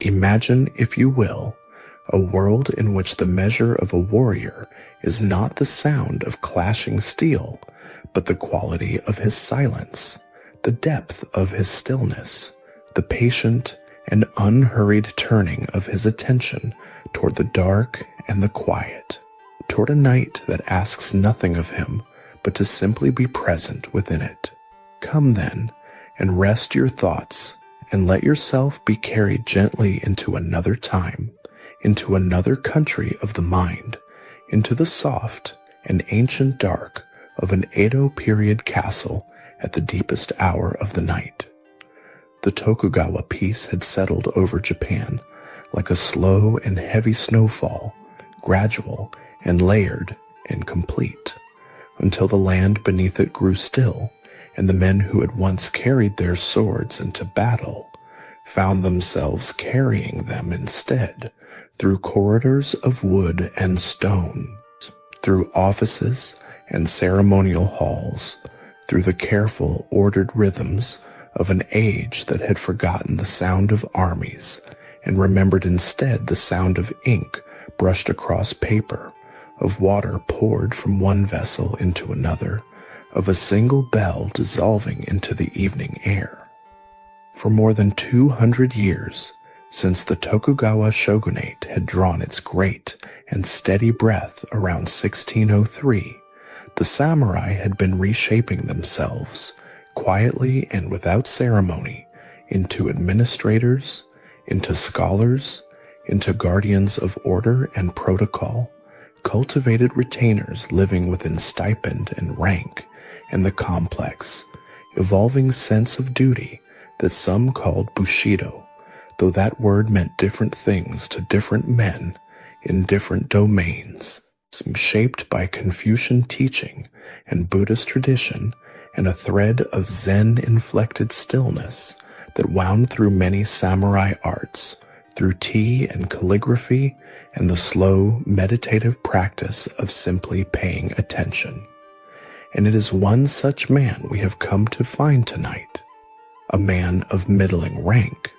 Imagine, if you will, a world in which the measure of a warrior is not the sound of clashing steel, but the quality of his silence, the depth of his stillness, the patient and unhurried turning of his attention toward the dark and the quiet, toward a night that asks nothing of him but to simply be present within it. Come then, and rest your thoughts, and let yourself be carried gently into another time, into another country of the mind, into the soft and ancient dark of an Edo-period castle at the deepest hour of the night. The Tokugawa peace had settled over Japan like a slow and heavy snowfall, gradual and layered and complete, until the land beneath it grew still, and the men who had once carried their swords into battle found themselves carrying them instead through corridors of wood and stone, through offices and ceremonial halls, through the careful, ordered rhythms of an age that had forgotten the sound of armies and remembered instead the sound of ink brushed across paper, of water poured from one vessel into another, of a single bell dissolving into the evening air. For more than 200 years, since the Tokugawa shogunate had drawn its great and steady breath around 1603, the samurai had been reshaping themselves, quietly and without ceremony, into administrators, into scholars, into guardians of order and protocol, cultivated retainers living within stipend and rank, and the complex, evolving sense of duty that some called Bushido, though that word meant different things to different men in different domains, shaped by Confucian teaching and Buddhist tradition, and a thread of Zen-inflected stillness that wound through many samurai arts, through tea and calligraphy and the slow, meditative practice of simply paying attention. And it is one such man we have come to find tonight, a man of middling rank,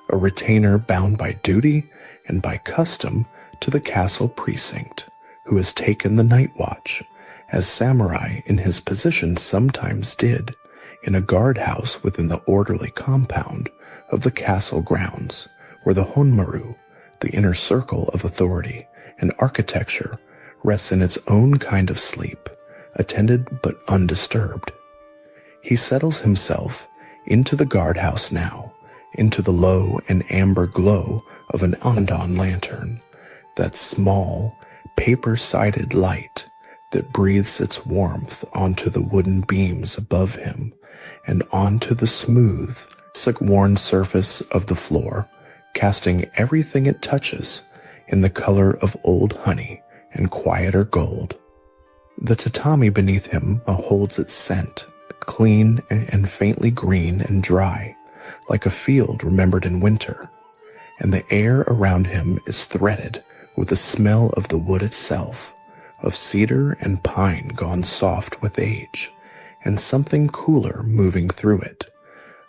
a retainer bound by duty and by custom to the castle precinct, who has taken the night watch, as samurai in his position sometimes did, in a guardhouse within the orderly compound of the castle grounds, where the Honmaru, the inner circle of authority and architecture, rests in its own kind of sleep, attended but undisturbed. He settles himself into the guardhouse now, into the low and amber glow of an andon lantern, that small, paper-sided light that breathes its warmth onto the wooden beams above him and onto the smooth, silk-worn surface of the floor, casting everything it touches in the color of old honey and quieter gold. The tatami beneath him holds its scent, clean and faintly green and dry, like a field remembered in winter, and the air around him is threaded with the smell of the wood itself, of cedar and pine gone soft with age, and something cooler moving through it,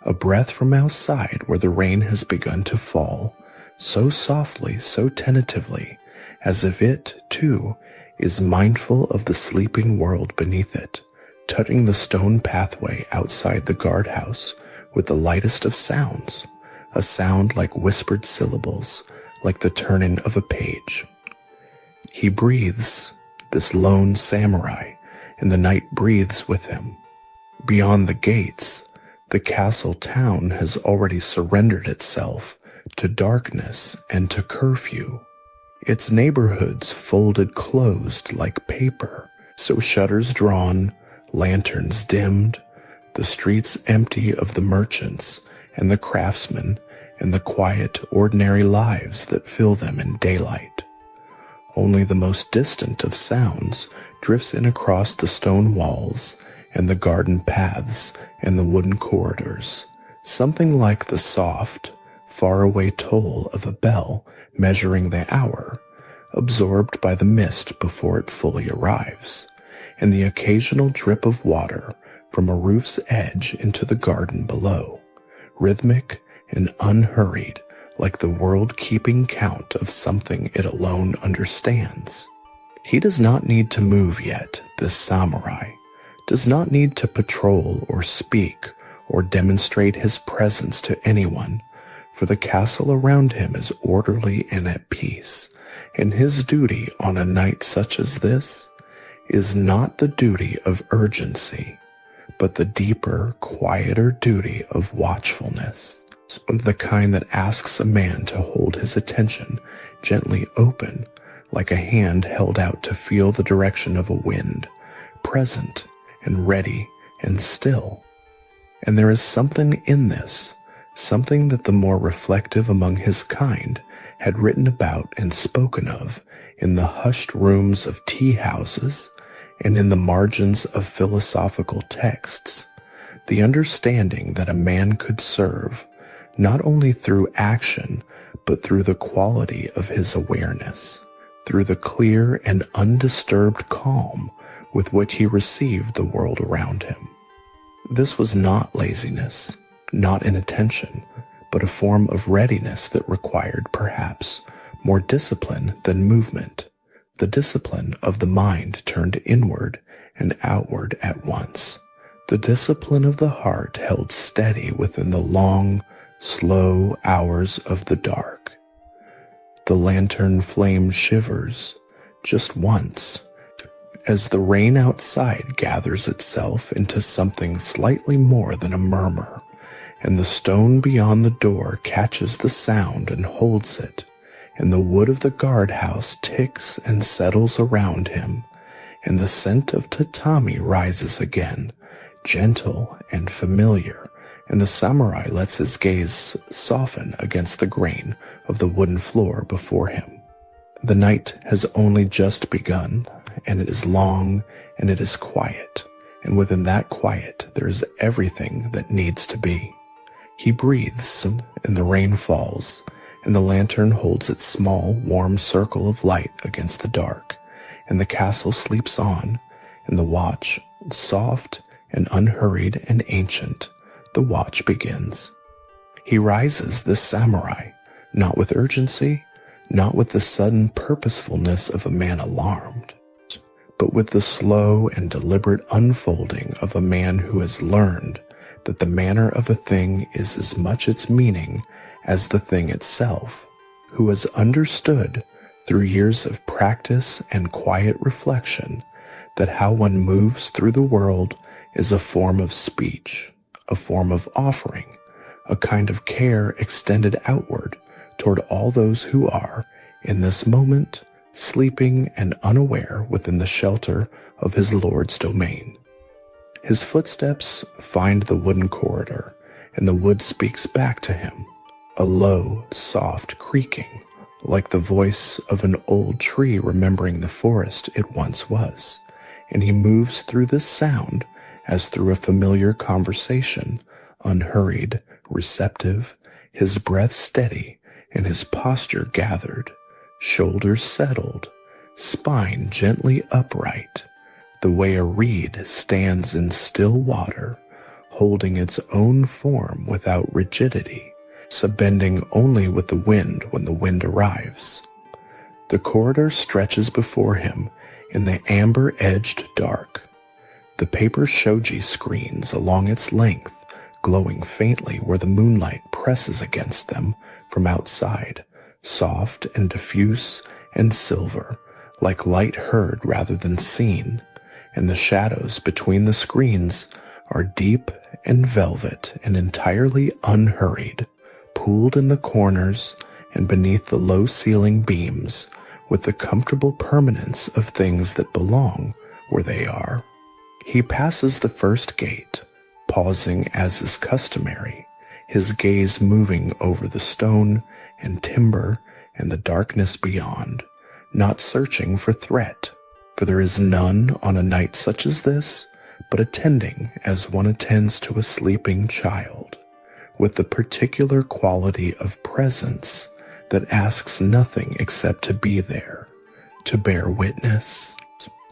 a breath from outside where the rain has begun to fall, so softly, so tentatively, as if it, too, is mindful of the sleeping world beneath it, touching the stone pathway outside the guardhouse with the lightest of sounds, a sound like whispered syllables, like the turning of a page. He breathes, this lone samurai, and the night breathes with him. Beyond the gates, the castle town has already surrendered itself to darkness and to curfew, its neighborhoods folded closed like paper, so shutters drawn, lanterns dimmed, the streets empty of the merchants and the craftsmen and the quiet, ordinary lives that fill them in daylight. Only the most distant of sounds drifts in across the stone walls and the garden paths and the wooden corridors, something like the soft, faraway toll of a bell measuring the hour, absorbed by the mist before it fully arrives, and the occasional drip of water from a roof's edge into the garden below, rhythmic and unhurried, like the world keeping count of something it alone understands. He does not need to move yet, this samurai, does not need to patrol or speak or demonstrate his presence to anyone, for the castle around him is orderly and at peace, and his duty on a night such as this is not the duty of urgency, but the deeper, quieter duty of watchfulness, of the kind that asks a man to hold his attention gently open, like a hand held out to feel the direction of a wind, present and ready and still. And there is something in this, something that the more reflective among his kind had written about and spoken of in the hushed rooms of tea houses and in the margins of philosophical texts, the understanding that a man could serve not only through action, but through the quality of his awareness, through the clear and undisturbed calm with which he received the world around him. This was not laziness, not inattention, but a form of readiness that required, perhaps, more discipline than movement, the discipline of the mind turned inward and outward at once, the discipline of the heart held steady within the long, slow hours of the dark. The lantern flame shivers just once, as the rain outside gathers itself into something slightly more than a murmur, and the stone beyond the door catches the sound and holds it, and the wood of the guardhouse ticks and settles around him, and the scent of tatami rises again, gentle and familiar, and the samurai lets his gaze soften against the grain of the wooden floor before him. The night has only just begun, and it is long, and it is quiet, and within that quiet there is everything that needs to be. He breathes, and the rain falls, and the lantern holds its small, warm circle of light against the dark, and the castle sleeps on, and the watch, soft and unhurried and ancient, the watch begins. He rises, this samurai, not with urgency, not with the sudden purposefulness of a man alarmed, but with the slow and deliberate unfolding of a man who has learned that the manner of a thing is as much its meaning as the thing itself, who has understood through years of practice and quiet reflection that how one moves through the world is a form of speech, a form of offering, a kind of care extended outward toward all those who are, in this moment, sleeping and unaware within the shelter of his Lord's domain. His footsteps find the wooden corridor, and the wood speaks back to him, a low, soft creaking, like the voice of an old tree remembering the forest it once was, and he moves through this sound as through a familiar conversation, unhurried, receptive, his breath steady, and his posture gathered, shoulders settled, spine gently upright, the way a reed stands in still water, holding its own form without rigidity, subbending only with the wind when the wind arrives. The corridor stretches before him in the amber-edged dark. The paper shoji screens along its length, glowing faintly where the moonlight presses against them from outside, soft and diffuse and silver, like light heard rather than seen, and the shadows between the screens are deep and velvet and entirely unhurried, pooled in the corners and beneath the low ceiling beams, with the comfortable permanence of things that belong where they are. He passes the first gate, pausing as is customary, his gaze moving over the stone and timber and the darkness beyond, not searching for threat, for there is none on a night such as this, but attending as one attends to a sleeping child, with the particular quality of presence that asks nothing except to be there, to bear witness,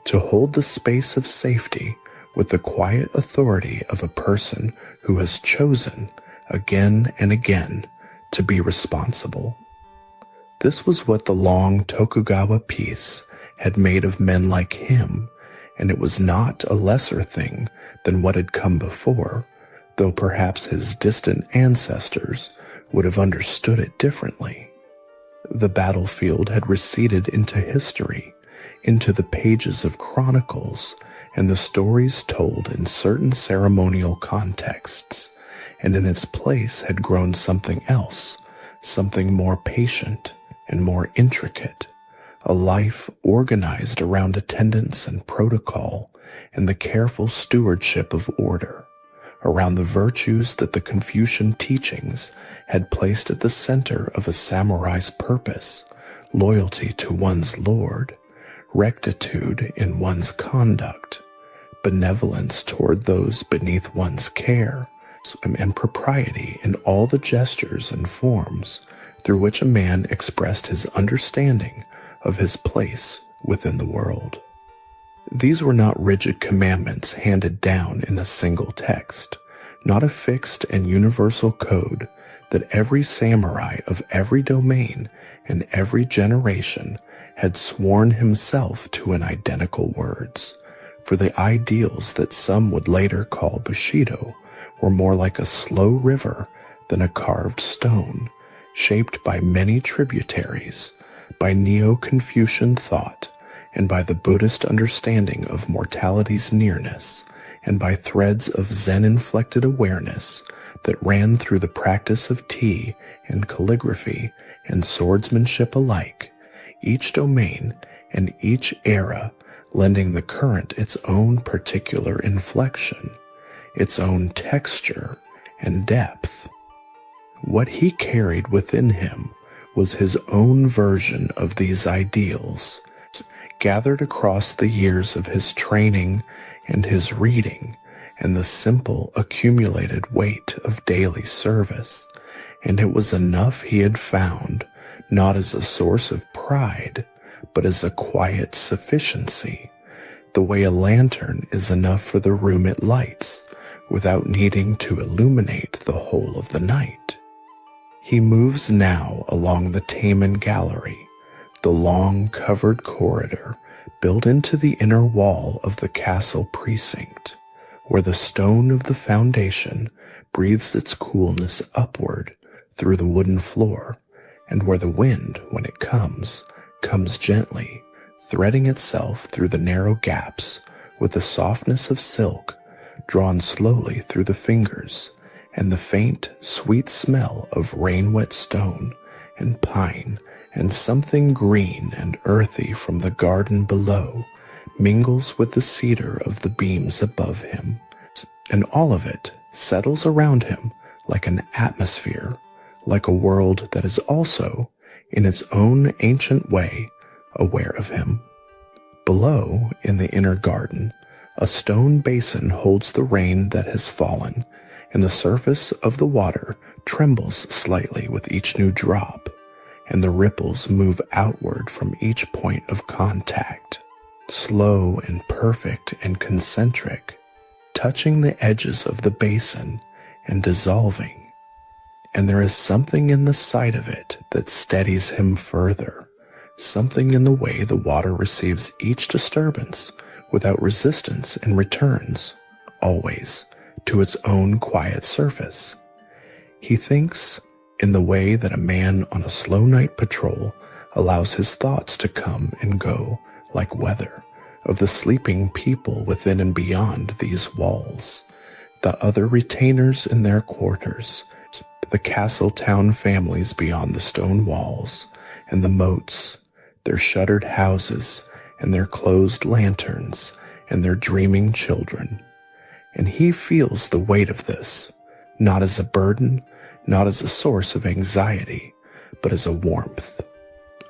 to hold the space of safety with the quiet authority of a person who has chosen, again and again, to be responsible. This was what the long Tokugawa peace had made of men like him, and it was not a lesser thing than what had come before, though perhaps his distant ancestors would have understood it differently. The battlefield had receded into history, into the pages of chronicles and the stories told in certain ceremonial contexts, and in its place had grown something else, something more patient and more intricate, a life organized around attendance and protocol and the careful stewardship of order, around the virtues that the Confucian teachings had placed at the center of a samurai's purpose, loyalty to one's lord, rectitude in one's conduct, benevolence toward those beneath one's care, and propriety in all the gestures and forms through which a man expressed his understanding of his place within the world. These were not rigid commandments handed down in a single text, not a fixed and universal code that every samurai of every domain and every generation had sworn himself to in identical words, for the ideals that some would later call Bushido were more like a slow river than a carved stone, shaped by many tributaries, by Neo-Confucian thought, and by the Buddhist understanding of mortality's nearness, and by threads of Zen-inflected awareness that ran through the practice of tea and calligraphy and swordsmanship alike, each domain and each era lending the current its own particular inflection, its own texture and depth. What he carried within him was his own version of these ideals, gathered across the years of his training and his reading and the simple accumulated weight of daily service, and it was enough he had found, not as a source of pride, but as a quiet sufficiency, the way a lantern is enough for the room it lights, without needing to illuminate the whole of the night. He moves now along the Taman Gallery, the long covered corridor built into the inner wall of the castle precinct, where the stone of the foundation breathes its coolness upward through the wooden floor, and where the wind, when it comes gently, threading itself through the narrow gaps with the softness of silk, drawn slowly through the fingers, and the faint, sweet smell of rain-wet stone and pine and something green and earthy from the garden below mingles with the cedar of the beams above him, and all of it settles around him like an atmosphere, like a world that is also, in its own ancient way, aware of him. Below, in the inner garden, a stone basin holds the rain that has fallen, and the surface of the water trembles slightly with each new drop, and the ripples move outward from each point of contact, slow and perfect and concentric, touching the edges of the basin and dissolving. And there is something in the sight of it that steadies him further, something in the way the water receives each disturbance without resistance and returns, always, to its own quiet surface. He thinks in the way that a man on a slow night patrol allows his thoughts to come and go like weather, of the sleeping people within and beyond these walls, the other retainers in their quarters, the castle town families beyond the stone walls, and the moats, their shuttered houses, and their closed lanterns, and their dreaming children. And he feels the weight of this, not as a burden, not as a source of anxiety, but as a warmth,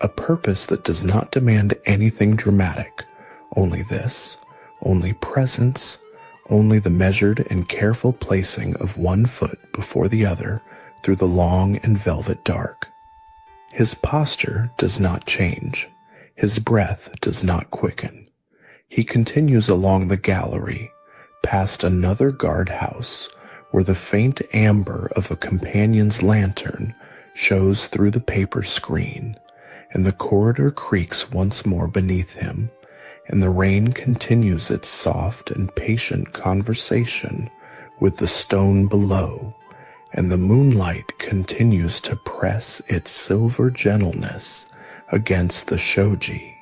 a purpose that does not demand anything dramatic, only this, only presence, only the measured and careful placing of one foot before the other through the long and velvet dark. His posture does not change. His breath does not quicken. He continues along the gallery, past another guardhouse, where the faint amber of a companion's lantern shows through the paper screen, and the corridor creaks once more beneath him, and the rain continues its soft and patient conversation with the stone below, and the moonlight continues to press its silver gentleness against the shoji,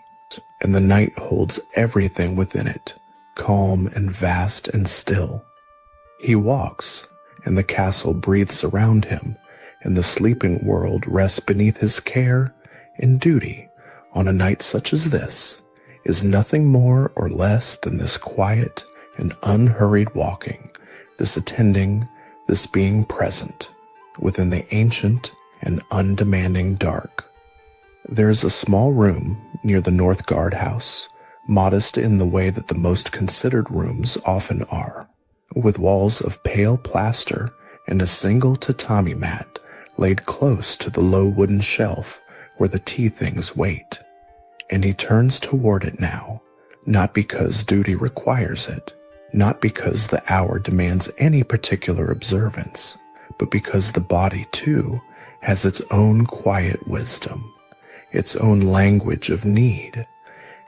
and the night holds everything within it, calm and vast and still. He walks, and the castle breathes around him, and the sleeping world rests beneath his care and duty on a night such as this is nothing more or less than this quiet and unhurried walking, this attending, this being present within the ancient and undemanding dark. There is a small room near the North Guardhouse, modest in the way that the most considered rooms often are, with walls of pale plaster and a single tatami mat laid close to the low wooden shelf where the tea things wait. And he turns toward it now, not because duty requires it, not because the hour demands any particular observance, but because the body too has its own quiet wisdom, its own language of need,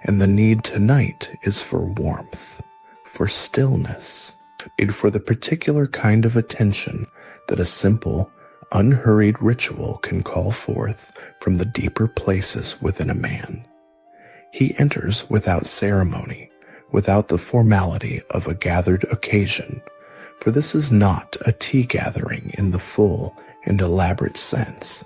and the need tonight is for warmth, for stillness, and for the particular kind of attention that a simple, unhurried ritual can call forth from the deeper places within a man. He enters without ceremony, without the formality of a gathered occasion, for this is not a tea gathering in the full and elaborate sense,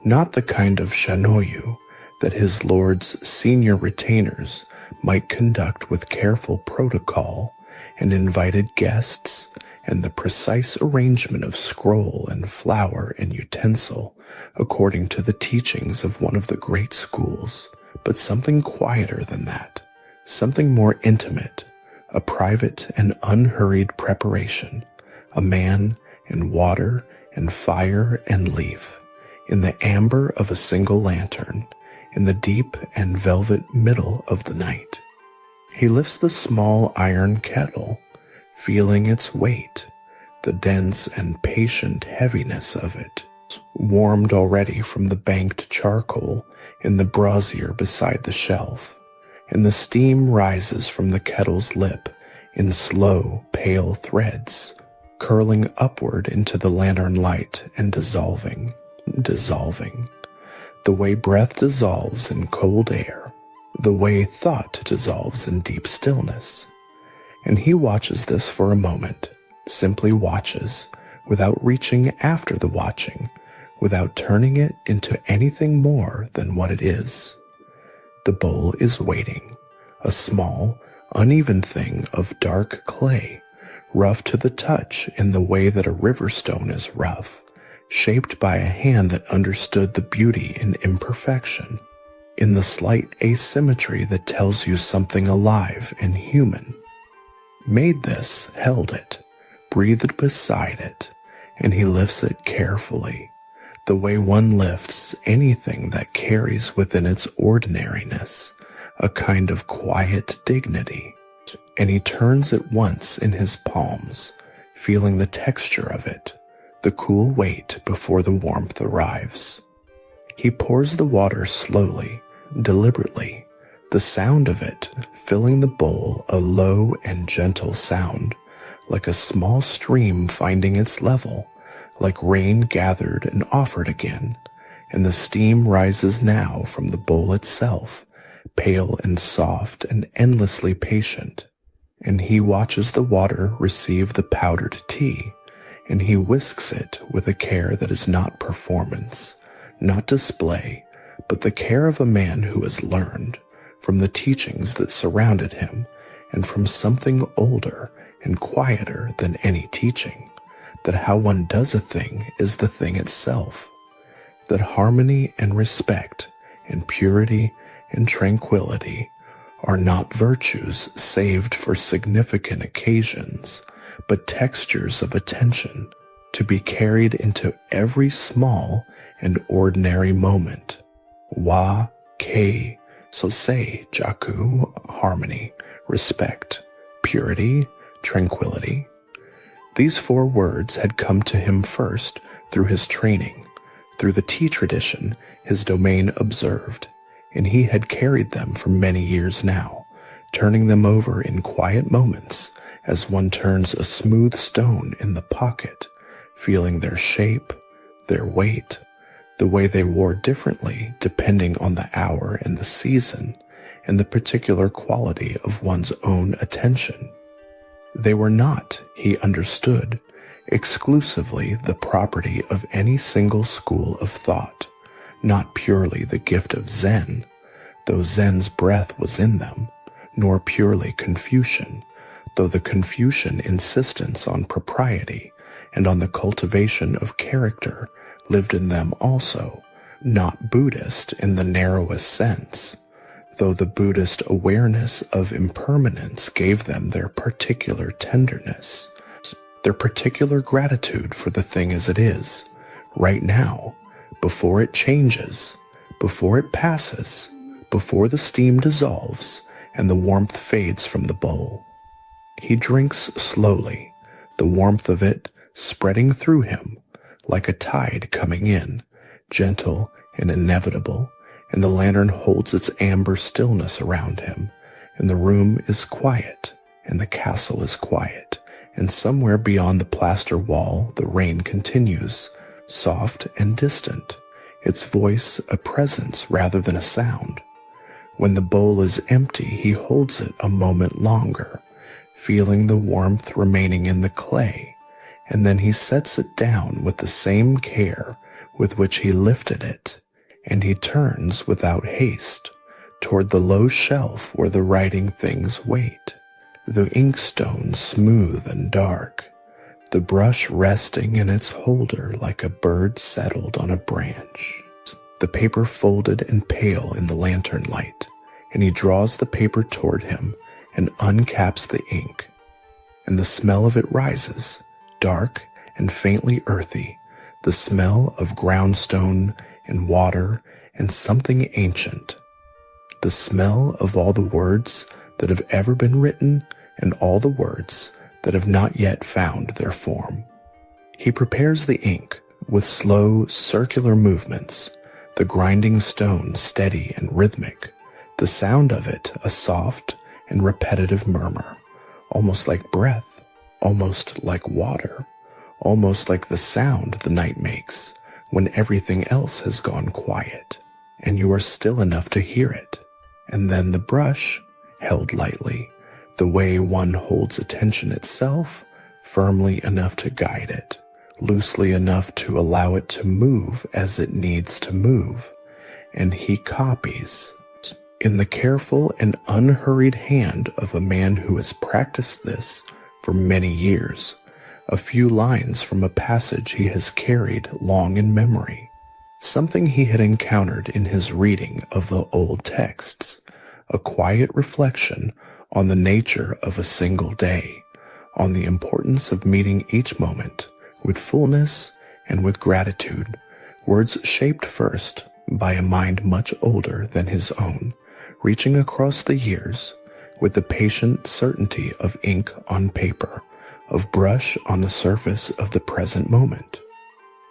not the kind of shanoyu that his lord's senior retainers might conduct with careful protocol and invited guests and the precise arrangement of scroll and flower and utensil according to the teachings of one of the great schools, but something quieter than that, something more intimate, a private and unhurried preparation, a man and water and fire and leaf, in the amber of a single lantern, in the deep and velvet middle of the night. He lifts the small iron kettle, feeling its weight, the dense and patient heaviness of it, warmed already from the banked charcoal in the brazier beside the shelf, and the steam rises from the kettle's lip in slow, pale threads, curling upward into the lantern light and dissolving, the way breath dissolves in cold air, the way thought dissolves in deep stillness. And he watches this for a moment, simply watches, without reaching after the watching, without turning it into anything more than what it is. The bowl is waiting, a small, uneven thing of dark clay, rough to the touch in the way that a river stone is rough, shaped by a hand that understood the beauty in imperfection, in the slight asymmetry that tells you something alive and human. Made this, held it, breathed beside it, and he lifts it carefully, the way one lifts anything that carries within its ordinariness a kind of quiet dignity, and he turns it once in his palms, feeling the texture of it, the cool weight before the warmth arrives. He pours the water slowly, deliberately, the sound of it filling the bowl a low and gentle sound, like a small stream finding its level, like rain gathered and offered again, and the steam rises now from the bowl itself, pale and soft and endlessly patient, and he watches the water receive the powdered tea, and he whisks it with a care that is not performance, not display, but the care of a man who has learned, from the teachings that surrounded him, and from something older and quieter than any teaching, that how one does a thing is the thing itself, that harmony and respect and purity and tranquility are not virtues saved for significant occasions, but textures of attention to be carried into every small and ordinary moment. Wa, kei, so say, jaku, harmony, respect, purity, tranquility. These 4 words had come to him first through his training, Through the tea tradition, his domain observed, and he had carried them for many years now, turning them over in quiet moments as one turns a smooth stone in the pocket, feeling their shape, their weight, the way they wore differently depending on the hour and the season, and the particular quality of one's own attention. They were not, he understood, exclusively the property of any single school of thought, not purely the gift of Zen, though Zen's breath was in them, nor purely Confucian, though the Confucian insistence on propriety and on the cultivation of character lived in them also, not Buddhist in the narrowest sense, though the Buddhist awareness of impermanence gave them their particular tenderness, their particular gratitude for the thing as it is, right now, before it changes, before it passes, before the steam dissolves and the warmth fades from the bowl. He drinks slowly, the warmth of it spreading through him like a tide coming in, gentle and inevitable, and the lantern holds its amber stillness around him, and the room is quiet, and the castle is quiet, and somewhere beyond the plaster wall the rain continues, soft and distant, its voice a presence rather than a sound. When the bowl is empty, he holds it a moment longer, feeling the warmth remaining in the clay, and then he sets it down with the same care with which he lifted it, and he turns without haste toward the low shelf where the writing things wait, the inkstone smooth and dark, the brush resting in its holder like a bird settled on a branch, the paper folded and pale in the lantern light, and he draws the paper toward him and uncaps the ink, and the smell of it rises, dark and faintly earthy, the smell of groundstone and water and something ancient, the smell of all the words that have ever been written and all the words that have not yet found their form. He prepares the ink with slow circular movements, the grinding stone steady and rhythmic, the sound of it a soft and repetitive murmur, almost like breath, almost like water, almost like the sound the night makes when everything else has gone quiet, and you are still enough to hear it. And then the brush, held lightly, the way one holds attention itself, firmly enough to guide it, loosely enough to allow it to move as it needs to move, and he copies, in the careful and unhurried hand of a man who has practiced this for many years, a few lines from a passage he has carried long in memory, something he had encountered in his reading of the old texts, a quiet reflection on the nature of a single day, on the importance of meeting each moment with fullness and with gratitude, words shaped first by a mind much older than his own, reaching across the years with the patient certainty of ink on paper, of brush on the surface of the present moment.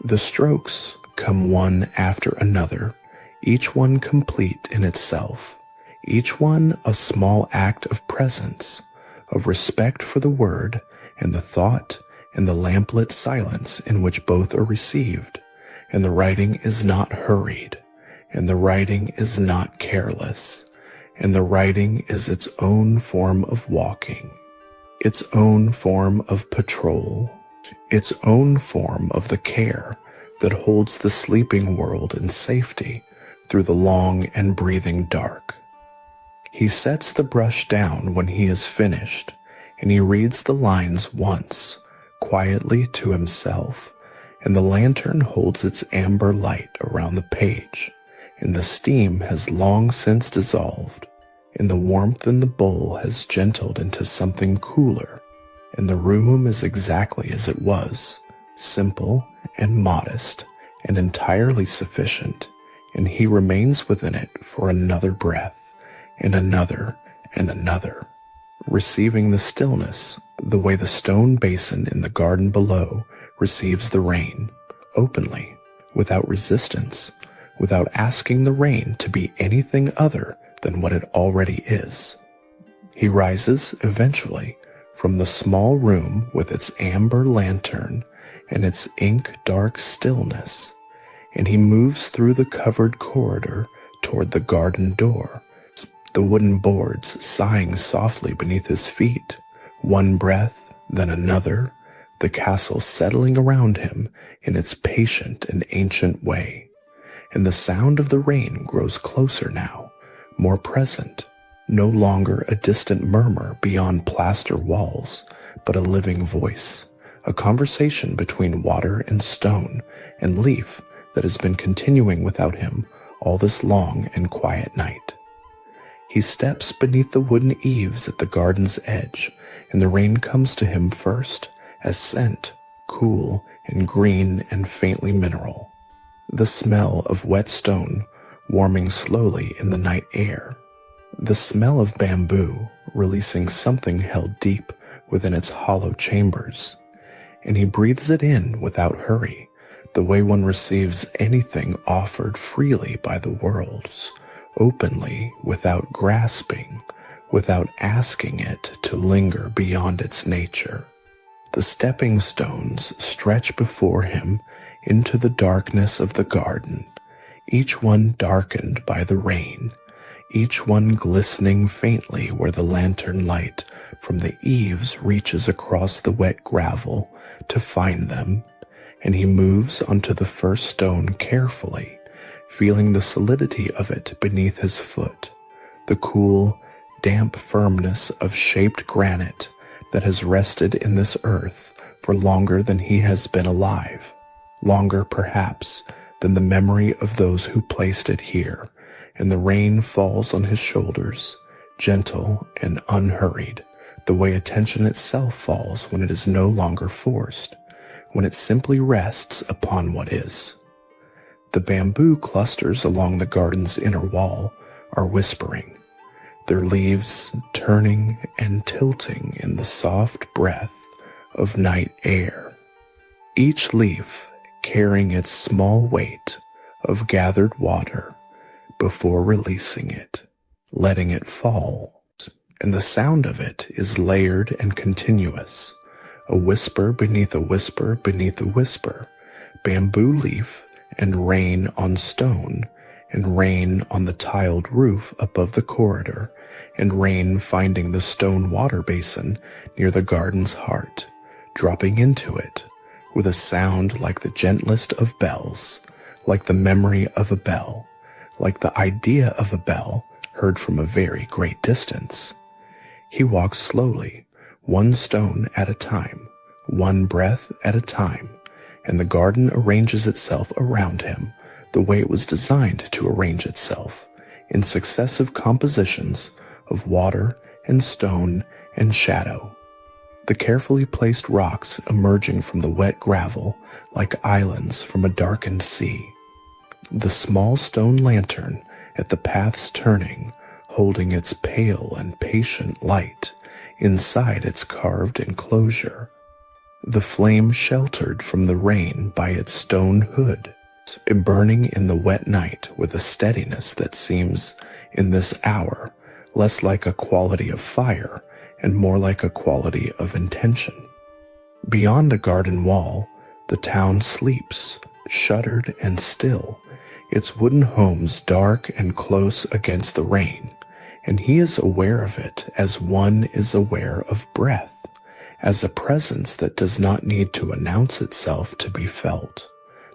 The strokes come one after another, each one complete in itself, each one a small act of presence, of respect for the word and the thought and the lamplit silence in which both are received, and the writing is not hurried, and the writing is not careless, and the writing is its own form of walking, its own form of patrol, its own form of the care that holds the sleeping world in safety through the long and breathing dark. He sets the brush down when he is finished, and he reads the lines once, quietly to himself, and the lantern holds its amber light around the page, and the steam has long since dissolved, and the warmth in the bowl has gentled into something cooler, and the room is exactly as it was, simple and modest and entirely sufficient, and he remains within it for another breath, and another, and another, receiving the stillness the way the stone basin in the garden below receives the rain, openly, without resistance, without asking the rain to be anything other than what it already is. He rises, eventually, from the small room with its amber lantern and its ink-dark stillness, and he moves through the covered corridor toward the garden door, the wooden boards sighing softly beneath his feet, one breath, then another, the castle settling around him in its patient and ancient way. And the sound of the rain grows closer now, more present, no longer a distant murmur beyond plaster walls, but a living voice, a conversation between water and stone and leaf that has been continuing without him all this long and quiet night. He steps beneath the wooden eaves at the garden's edge, and the rain comes to him first as scent, cool and green and faintly mineral. The smell of wet stone warming slowly in the night air. The smell of bamboo releasing something held deep within its hollow chambers. And he breathes it in without hurry, the way one receives anything offered freely by the worlds, openly, without grasping, without asking it to linger beyond its nature. The stepping stones stretch before him into the darkness of the garden, each one darkened by the rain, each one glistening faintly where the lantern light from the eaves reaches across the wet gravel to find them, and he moves onto the first stone carefully, feeling the solidity of it beneath his foot, the cool, damp firmness of shaped granite that has rested in this earth for longer than he has been alive, longer perhaps than the memory of those who placed it here, and the rain falls on his shoulders, gentle and unhurried, the way attention itself falls when it is no longer forced, when it simply rests upon what is. The bamboo clusters along the garden's inner wall are whispering, their leaves turning and tilting in the soft breath of night air, each leaf carrying its small weight of gathered water before releasing it, letting it fall, and the sound of it is layered and continuous, a whisper beneath a whisper beneath a whisper, bamboo leaf and rain on stone, and rain on the tiled roof above the corridor, and rain finding the stone water basin near the garden's heart, dropping into it with a sound like the gentlest of bells, like the memory of a bell, like the idea of a bell heard from a very great distance. He walks slowly, one stone at a time, one breath at a time, and the garden arranges itself around him the way it was designed to arrange itself, in successive compositions of water and stone and shadow. The carefully placed rocks emerging from the wet gravel like islands from a darkened sea. The small stone lantern at the path's turning, holding its pale and patient light inside its carved enclosure. The flame sheltered from the rain by its stone hood, burning in the wet night with a steadiness that seems, in this hour, less like a quality of fire and more like a quality of intention. Beyond the garden wall, the town sleeps, shuttered and still, its wooden homes dark and close against the rain, and he is aware of it as one is aware of breath, as a presence that does not need to announce itself to be felt.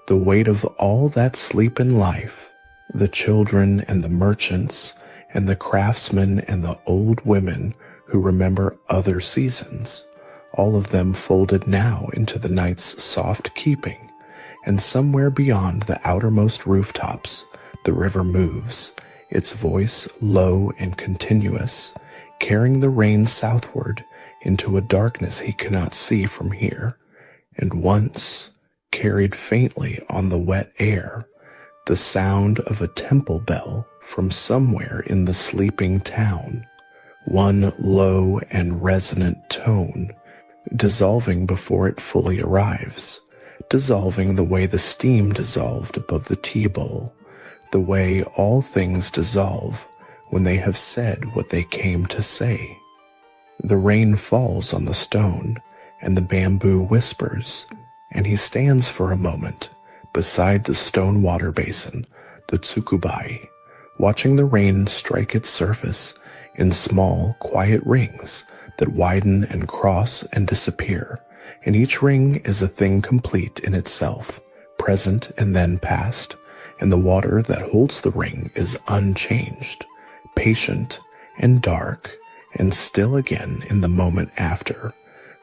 The weight of all that sleep in life, the children and the merchants and the craftsmen and the old women who remember other seasons, all of them folded now into the night's soft keeping, and somewhere beyond the outermost rooftops, the river moves, its voice low and continuous, carrying the rain southward into a darkness he cannot see from here, and once, carried faintly on the wet air, the sound of a temple bell from somewhere in the sleeping town, one low and resonant tone, dissolving before it fully arrives, dissolving the way the steam dissolved above the tea bowl, the way all things dissolve when they have said what they came to say. The rain falls on the stone, and the bamboo whispers, and he stands for a moment beside the stone water basin, the tsukubai, watching the rain strike its surface in small, quiet rings that widen and cross and disappear, and each ring is a thing complete in itself, present and then past, and the water that holds the ring is unchanged, patient and dark, and still again in the moment after,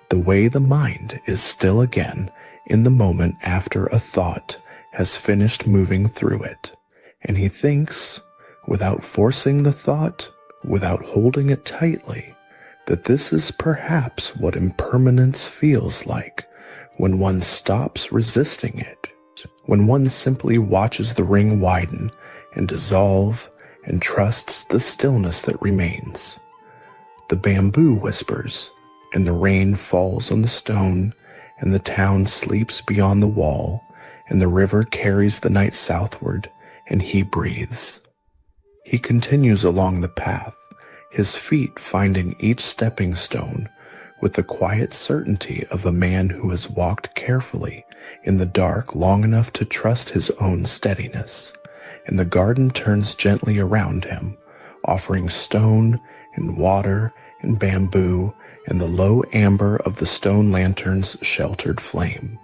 the way the mind is still again in the moment after a thought has finished moving through it, and he thinks, without forcing the thought, without holding it tightly, that this is perhaps what impermanence feels like when one stops resisting it, when one simply watches the ring widen and dissolve and trusts the stillness that remains. The bamboo whispers, and the rain falls on the stone, and the town sleeps beyond the wall, and the river carries the night southward, and he breathes. He continues along the path, his feet finding each stepping stone with the quiet certainty of a man who has walked carefully in the dark long enough to trust his own steadiness, and the garden turns gently around him, offering stone and water and bamboo and the low amber of the stone lantern's sheltered flame.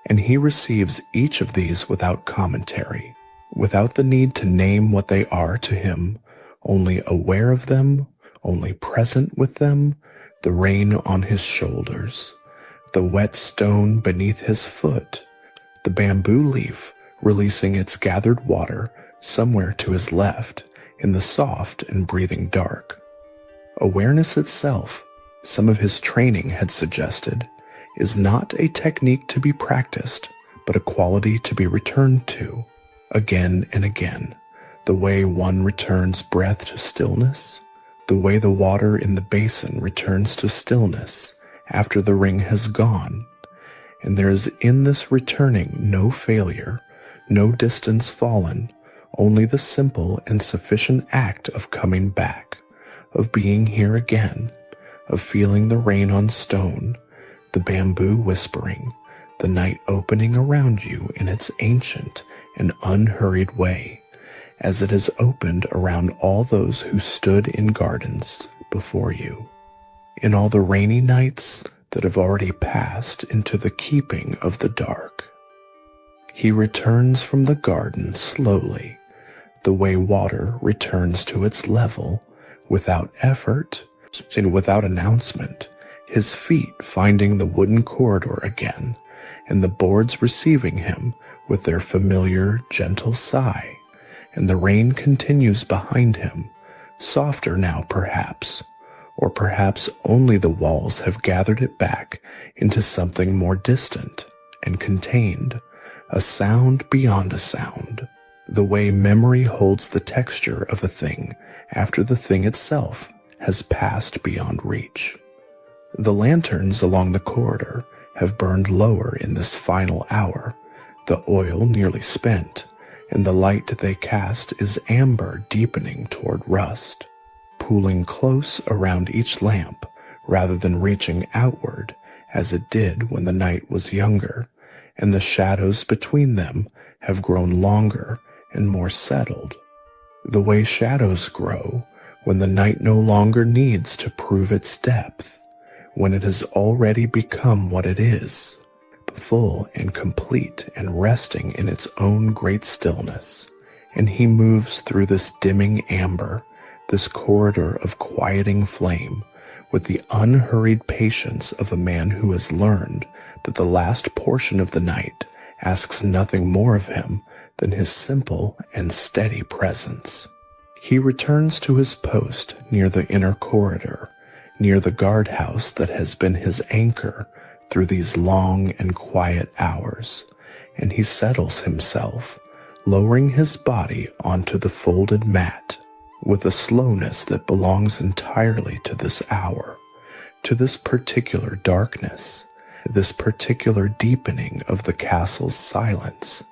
And he receives each of these without commentary, without the need to name what they are to him, only aware of them, only present with them, the rain on his shoulders, the wet stone beneath his foot, the bamboo leaf releasing its gathered water somewhere to his left in the soft and breathing dark. Awareness itself, some of his training had suggested, is not a technique to be practiced, but a quality to be returned to, again and again, the way one returns breath to stillness, the way the water in the basin returns to stillness after the ring has gone. And there is in this returning no failure, no distance fallen, only the simple and sufficient act of coming back, of being here again, of feeling the rain on stone, the bamboo whispering, the night opening around you in its ancient and unhurried way, as it has opened around all those who stood in gardens before you, in all the rainy nights that have already passed into the keeping of the dark. He returns from the garden slowly, the way water returns to its level, without effort and without announcement, his feet finding the wooden corridor again, and the boards receiving him with their familiar, gentle sigh, and the rain continues behind him, softer now perhaps, or perhaps only the walls have gathered it back into something more distant and contained, a sound beyond a sound, the way memory holds the texture of a thing after the thing itself has passed beyond reach. The lanterns along the corridor have burned lower in this final hour, the oil nearly spent, and the light they cast is amber deepening toward rust, pooling close around each lamp rather than reaching outward as it did when the night was younger, and the shadows between them have grown longer and more settled, the way shadows grow when the night no longer needs to prove its depth, when it has already become what it is, full and complete and resting in its own great stillness. And he moves through this dimming amber, this corridor of quieting flame, with the unhurried patience of a man who has learned that the last portion of the night asks nothing more of him than his simple and steady presence. He returns to his post near the inner corridor, near the guardhouse that has been his anchor through these long and quiet hours, and he settles himself, lowering his body onto the folded mat with a slowness that belongs entirely to this hour, to this particular darkness, this particular deepening of the castle's silence,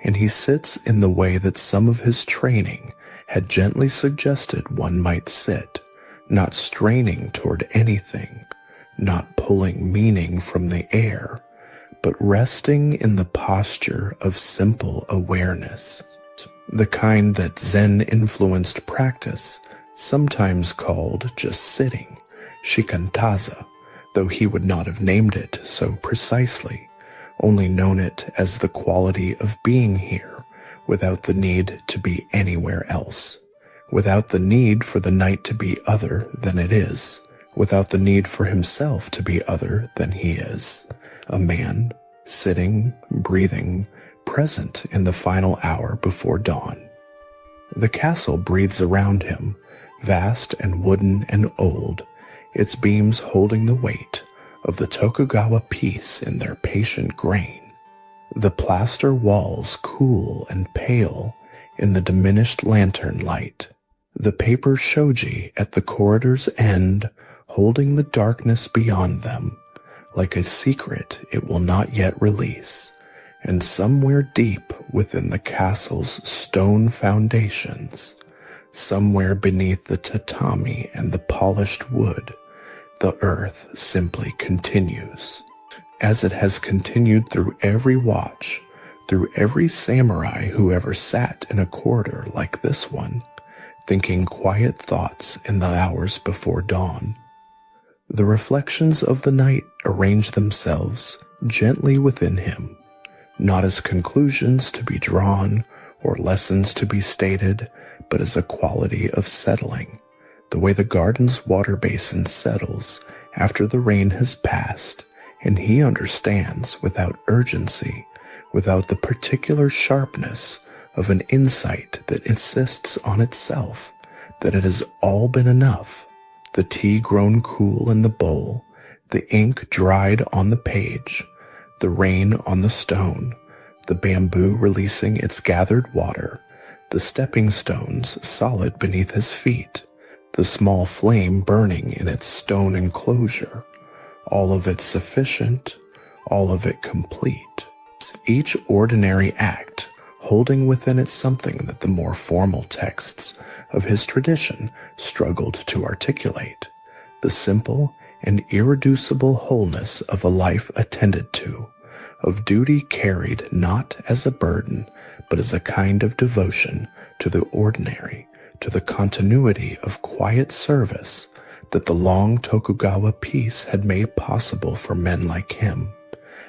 and he sits in the way that some of his training had gently suggested one might sit, not straining toward anything, not pulling meaning from the air, but resting in the posture of simple awareness, the kind that Zen-influenced practice, sometimes called just sitting, shikantaza, though he would not have named it so precisely, only known it as the quality of being here without the need to be anywhere else, without the need for the night to be other than it is, without the need for himself to be other than he is, a man, sitting, breathing, present in the final hour before dawn. The castle breathes around him, vast and wooden and old, its beams holding the weight of the Tokugawa peace in their patient grain. The plaster walls cool and pale in the diminished lantern light. The paper shoji at the corridor's end holding the darkness beyond them, like a secret it will not yet release. And somewhere deep within the castle's stone foundations, somewhere beneath the tatami and the polished wood, the earth simply continues, as it has continued through every watch, through every samurai who ever sat in a corridor like this one, thinking quiet thoughts in the hours before dawn. The reflections of the night arrange themselves gently within him, not as conclusions to be drawn or lessons to be stated, but as a quality of settling, the way the garden's water basin settles after the rain has passed, and he understands without urgency, without the particular sharpness of an insight that insists on itself, that it has all been enough, the tea grown cool in the bowl, the ink dried on the page, the rain on the stone, the bamboo releasing its gathered water, the stepping stones solid beneath his feet, the small flame burning in its stone enclosure, all of it sufficient, all of it complete. Each ordinary act holding within it something that the more formal texts of his tradition struggled to articulate, the simple and irreducible wholeness of a life attended to, of duty carried not as a burden, but as a kind of devotion to the ordinary, to the continuity of quiet service that the long Tokugawa peace had made possible for men like him,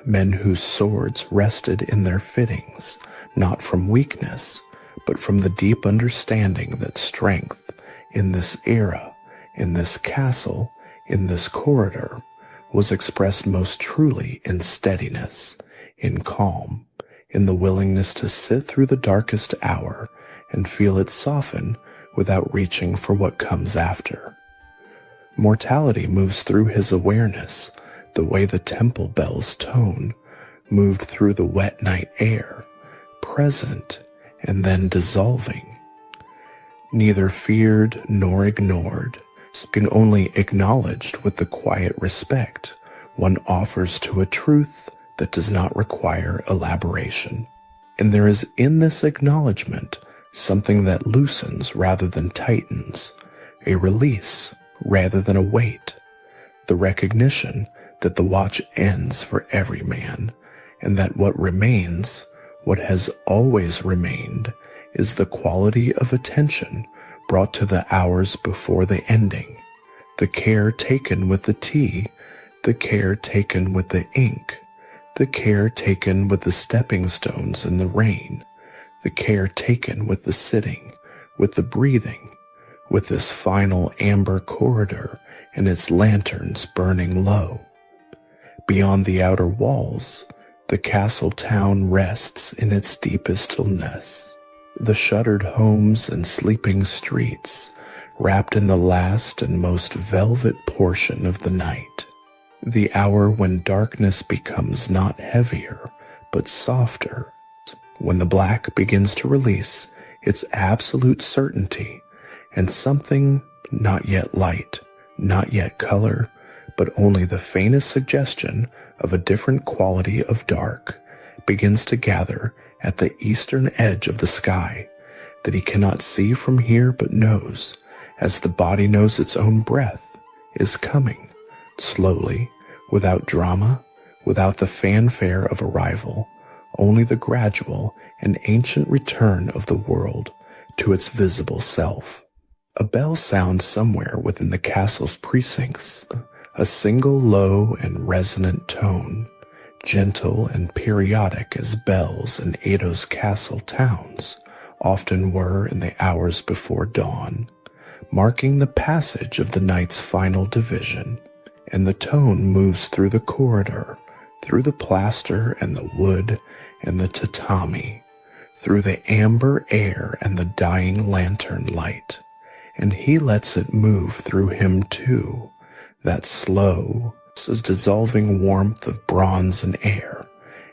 men whose swords rested in their fittings, not from weakness, but from the deep understanding that strength in this era, in this castle, in this corridor, was expressed most truly in steadiness, in calm, in the willingness to sit through the darkest hour and feel it soften without reaching for what comes after. Mortality moves through his awareness the way the temple bell's tone moved through the wet night air, present and then dissolving. Neither feared nor ignored, and only acknowledged with the quiet respect one offers to a truth that does not require elaboration. And there is in this acknowledgement something that loosens rather than tightens, a release rather than a weight, the recognition that the watch ends for every man, and that what remains, what has always remained, is the quality of attention brought to the hours before the ending, the care taken with the tea, the care taken with the ink, the care taken with the stepping stones in the rain, the care taken with the sitting, with the breathing, with this final amber corridor and its lanterns burning low. Beyond the outer walls, the castle town rests in its deepest stillness. The shuttered homes and sleeping streets, wrapped in the last and most velvet portion of the night. The hour when darkness becomes not heavier, but softer, when the black begins to release its absolute certainty, and something not yet light, not yet color, but only the faintest suggestion of a different quality of dark begins to gather at the eastern edge of the sky that he cannot see from here but knows, as the body knows its own breath, is coming, slowly, without drama, without the fanfare of arrival, only the gradual and ancient return of the world to its visible self. A bell sounds somewhere within the castle's precincts, a single low and resonant tone, gentle and periodic as bells in Edo's castle towns often were in the hours before dawn, marking the passage of the night's final division, and the tone moves through the corridor, through the plaster and the wood and the tatami, through the amber air and the dying lantern light, and he lets it move through him too, that slow, dissolving warmth of bronze and air,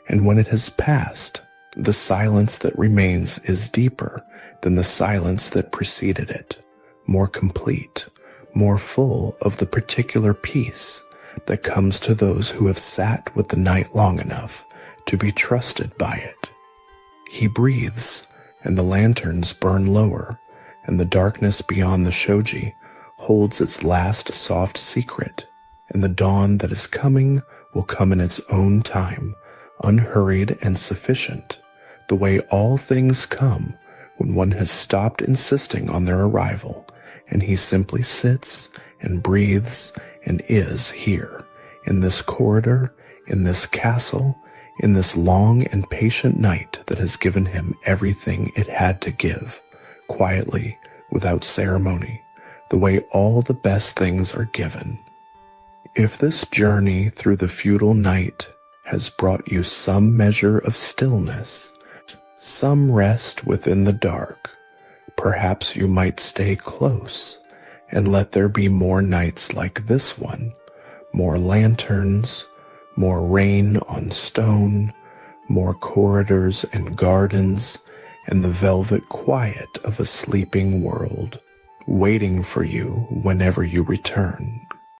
and when it has passed, the silence that remains is deeper than the silence that preceded it, more complete, more full of the particular peace that comes to those who have sat with the night long enough to be trusted by it. He breathes, and the lanterns burn lower, and the darkness beyond the shoji holds its last soft secret, and the dawn that is coming will come in its own time, unhurried and sufficient, the way all things come when one has stopped insisting on their arrival, and he simply sits and breathes and is here, in this corridor, in this castle, in this long and patient night that has given him everything it had to give, quietly, without ceremony, the way all the best things are given. If this journey through the feudal night has brought you some measure of stillness, some rest within the dark, perhaps you might stay close and let there be more nights like this one, more lanterns, more rain on stone, more corridors and gardens, and the velvet quiet of a sleeping world, waiting for you whenever you return.